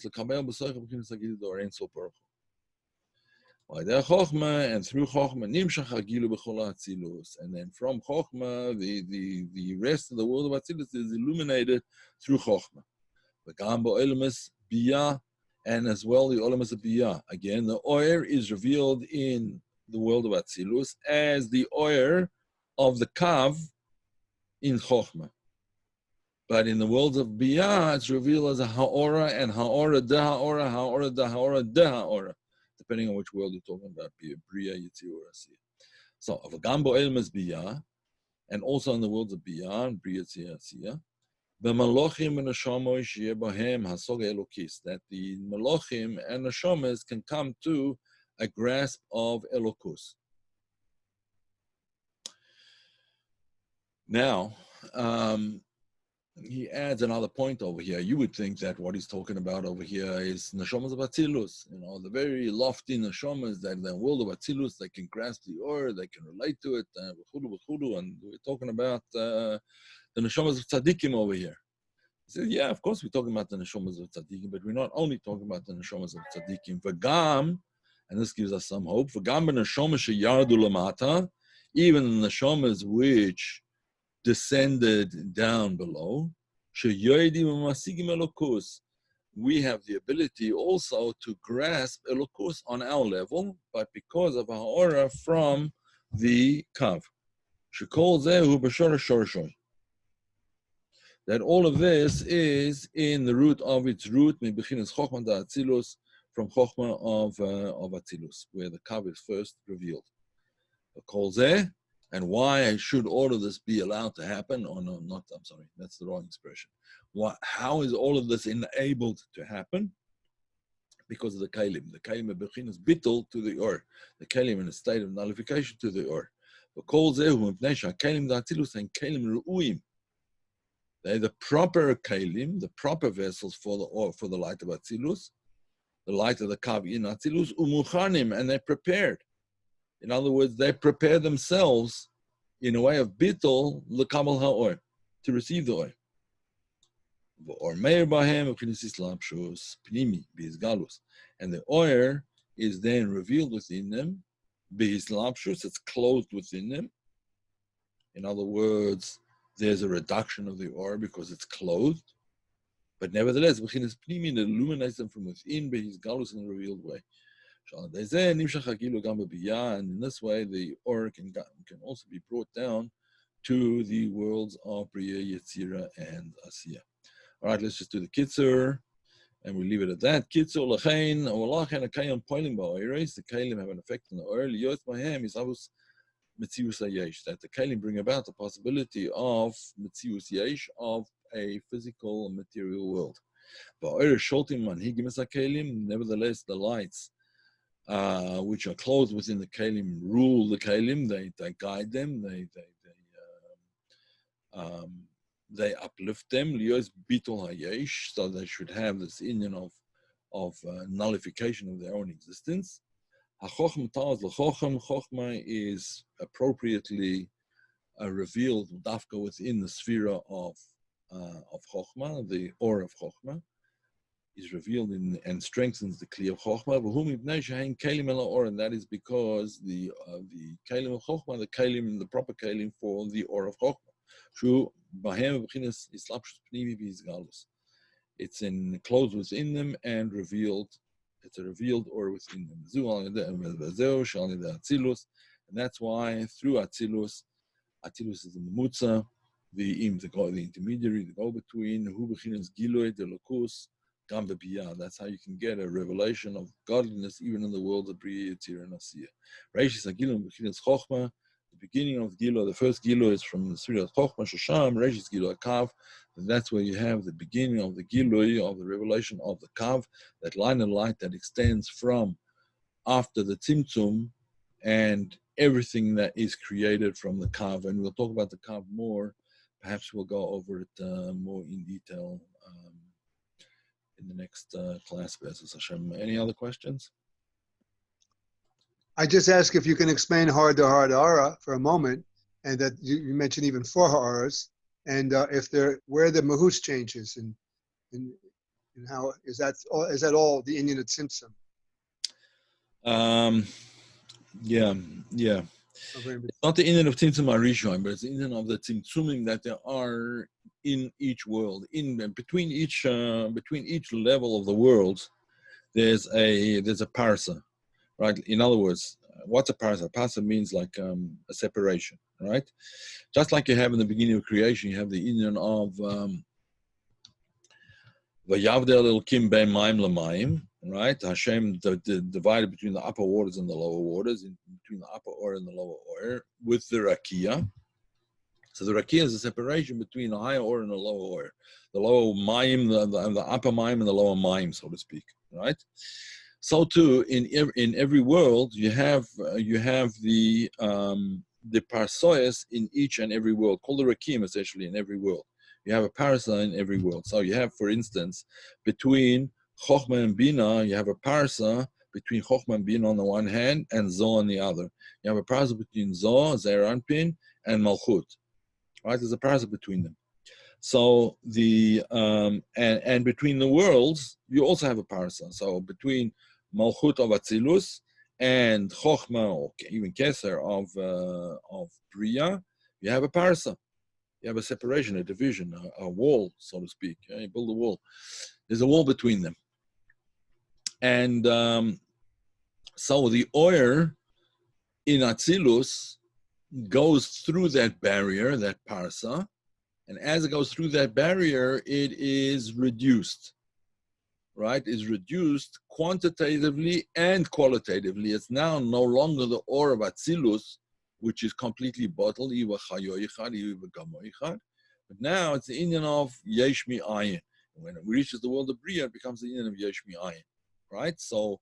lekabel b'toich b'chinas gilu or ein sof baruch. By their chokhmah, and through chokhmah nimshach hagilu b'chol atzilus, and then from chokhmah the rest of the world of atzilus is illuminated through chokhmah. V'gam bo'olamas biyah, and as well the olamas of biyah. Again, the oyer is revealed in the world of atzilus as the oyer of the kav in chokhmah. But in the world of biyah, it's revealed as a haora and haora de haora, haora de haora de haora, depending on which world you're talking about, be it Bria, Yitzir, or Asiya. So, Avagambo Elmas Biyah, and also in the worlds of Biyah and Bria, Yitzir, Asiya, the Malochim and the Shamosh Yebahem Hasog Elokis, that the Malochim and the Shamas can come to a grasp of Elokus. Now, he adds another point over here. You would think that what he's talking about over here is neshamas of Atzilus, the very lofty neshamas that in the world of Atzilus, they can grasp the or, they can relate to it, and we're talking about the neshamas of tzaddikim over here. He said, yeah, of course we're talking about the neshamas of tzaddikim, but we're not only talking about the neshamas of tzaddikim. V'gam, and this gives us some hope, v'gam b'neshamas sheyardu lamata, even the neshamas which descended down below, we have the ability also to grasp Elokus on our level, but because of our aura from the Kav. That all of this is in the root of its root, from Chochmah of Atzilus, where the Kav is first revealed. And why should all of this be allowed to happen? Or no, not, I'm sorry, that's the wrong expression. How is all of this enabled to happen? Because of the keilim. The keilim of bechin is bittul to the or. The keilim in a state of nullification to the or. They're the proper keilim, the proper vessels for the or, for the light of Atzilus, the light of the kav in Atzilus, umuchanim, and they're prepared. In other words, they prepare themselves in a way of bittul l'kamal ha'or, to receive the oil. Or meir bahem pnimi b'izgalus, and the oil is then revealed within them. B'izlapshus, it's clothed within them. In other words, there's a reduction of the oil because it's clothed, but nevertheless, b'chinas pnimi, it illuminates them from within b'izgalus in a revealed way. And in this way, the or can also be brought down to the worlds of Bria, Yetzira, and Asiya. All right, let's just do the kitzur, and we leave it at that. Kitzur lachein, olachen akayim poilim ba'oros. The keilim have an effect on the oil. Yot mahem is avus metzius hayesh. That the keilim bring about the possibility of metzius yesh, of a physical and material world. Ba'oros sholtim manhigim es hakeilim. Nevertheless, the lights which are clothed within the keilim rule the keilim. They guide them. They uplift them. Lios bitol hayesh, so they should have this union of nullification of their own existence. Hachochma ta'az l'chochem. Chochma is appropriately revealed dafka within the sphere of chochma, the or of chochma. Is revealed in and strengthens the kli of chokhmah. And that is because the keilim of chokhmah, the keilim, the proper keilim for the or of chokhmah. It's enclosed within them and revealed. It's a revealed or within them. And that's why through Atzilus is the memutza, the intermediary, the go-between, hu b'chinas giloy, the lokus, Gam b'biyah. That's how you can get a revelation of godliness even in the world of Bria, Yitzir, and Asiya. Reishis Hagilum b'chinas Chochma. The beginning of Gilo, the first Gilo is from the Sri of Chochma Shasham, Reishis Gilo Kav. And that's where you have the beginning of the Gilui, of the revelation of the Kav, that line of light that extends from after the Tzimtzum and everything that is created from the Kav. And we'll talk about the Kav more. Perhaps we'll go over it more in detail in the next class, B'ezras Hashem. Any other questions? I just ask if you can explain Hara for a moment, and that you mentioned even 4 Haras, and if they're where the Mahus changes, and how is that all the Indian at Tzimtzum? Yeah. It's not the Indian of Tzimtzum Arishon, but it's the Indian of the Tzimtzumim that there are in each world. Between each level of the world, there's a parasa, right? In other words, what's a parasa? Parasa means like a separation, right? Just like you have in the beginning of creation, you have the Indian of Vayavdel Elokim ben Maim Lamayim, right? Hashem divided between the upper waters and the lower waters, between the upper Or and the lower Or, with the Rakia. So the Rakia is a separation between the higher Or and the lower Or. The lower Maim, the upper Maim, and the lower Maim, so to speak, right? So too, in every world, you have the parsois in each and every world, called the Rakim, essentially, in every world. You have a parasa in every world. So you have, for instance, between Chochmah and Bina, you have a parasa between Chochmah and Bina on the one hand and Zoh on the other. You have a parasa between Zoh, Zeir Anpin, and Malchut. Right? There's a parasa between them. So the and between the worlds, you also have a parasa. So between Malchut of Atzilus and Chochmah, or even Keser of Bria, you have a parasa. You have a separation, a division, a wall, so to speak. You build a wall. There's a wall between them. And so the oil in Atzilus goes through that barrier, that parsa, and as it goes through that barrier, it is reduced, right? It's reduced quantitatively and qualitatively. It's now no longer the or of Atzilus, which is completely bottled, but now it's the Indian of Yesh Mi Ayin. When it reaches the world of Bria, it becomes the Indian of Yesh Mi Ayin, right? So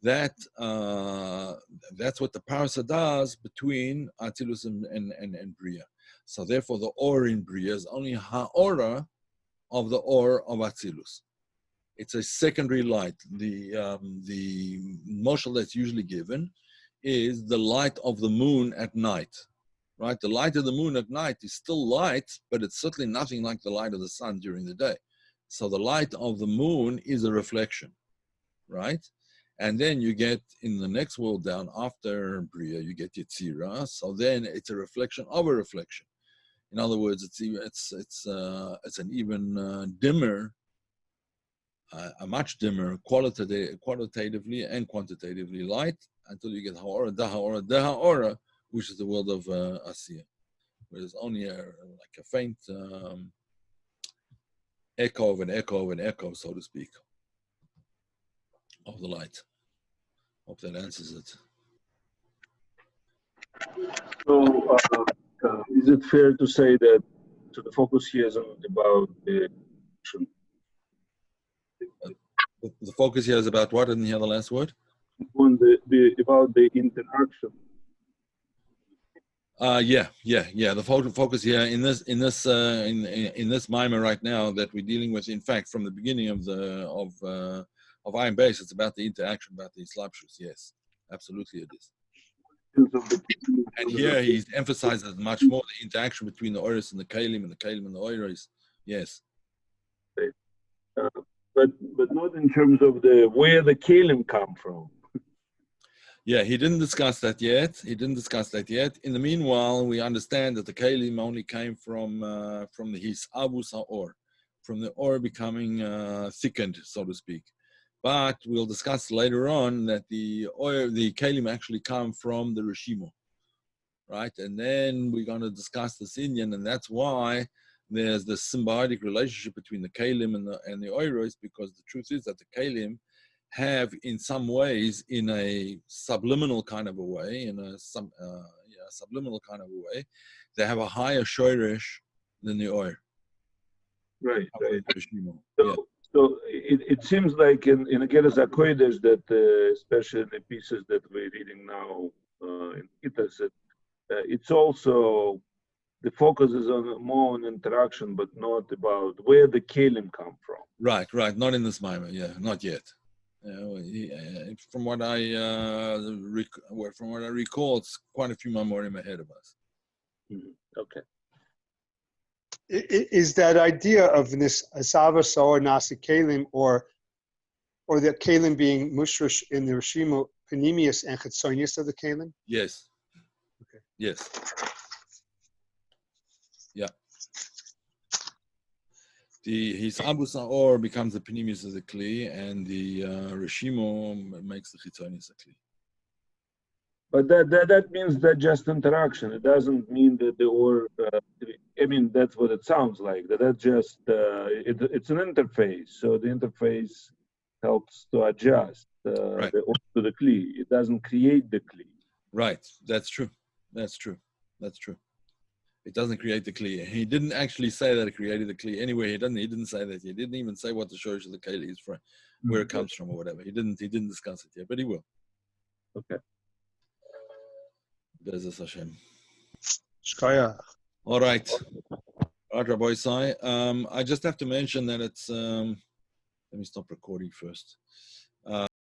that's what the parasa does between Atzilus and Bria. So therefore, the or in Bria is only ha'ora of the or of Atzilus. It's a secondary light. The moshel that's usually given is the light of the moon at night, right? The light of the moon at night is still light, but it's certainly nothing like the light of the sun during the day. So the light of the moon is a reflection, right? And then you get in the next world down after Bria, you get Yetzirah. So then it's a reflection of a reflection. In other words, it's an even dimmer, a much dimmer qualitatively and quantitatively light until you get Ha'ora, Ha'ora, which is the world of Asiya, where there's only like a faint echo of an echo of an echo, so to speak, of the light. Hope that answers it. So, is it fair to say that the focus here is about the The focus here is about what? I didn't hear the last word. on about the interaction. The focus here in this mimer right now that we're dealing with, in fact, from the beginning of Ayin Beis, it's about the interaction, about the slapshus. Yes, absolutely, it is. And here he emphasizes much more the interaction between the oros and the keilim, and the keilim and the oros. Yes. But not in terms of where the keilim come from. Yeah, he didn't discuss that yet. In the meanwhile, we understand that the keilim only came from the hisabus haor, from the or becoming thickened, so to speak. But we'll discuss later on that the keilim actually come from the reshimo, right? And then we're going to discuss this Indian, and that's why there's this symbiotic relationship between the keilim and the oros, because the truth is that the keilim have, in some ways, in a subliminal kind of a way, subliminal kind of a way, they have a higher shoresh than the oir. Right. Yeah. So it seems like in Ageras HaKodesh that especially in the pieces that we're reading now in Kitas, it's also the focus is more on interaction, but not about where the keilim come from. Right. Not in this moment. Yeah, not yet. From what I recall, it's quite a few memorim ahead of us. Okay. Is that idea of this asava or nasa keilim, or the keilim being mushrish in the Rishimo panemius and chitzonius of the keilim? Yes. Okay. Yes. Yeah. His Abu Sa'or becomes the Panemius of the Kli, and the Rishimo makes the Chitzonius a Kli. But that means that just interaction. It doesn't mean that the or. I mean, that's what it sounds like. That just it's an interface. So the interface helps to adjust Right. the or to the kli. It doesn't create the kli. Right. That's true. It doesn't create the kli. He didn't actually say that it created the kli. Anyway, he didn't say that. He didn't even say what the shorish of the keilim is from, where it comes from or whatever. He didn't discuss it yet, but he will. Okay. Bezos Hashem. Shkaya. All right, Rabbi Isai. I just have to mention that it's. Let me stop recording first.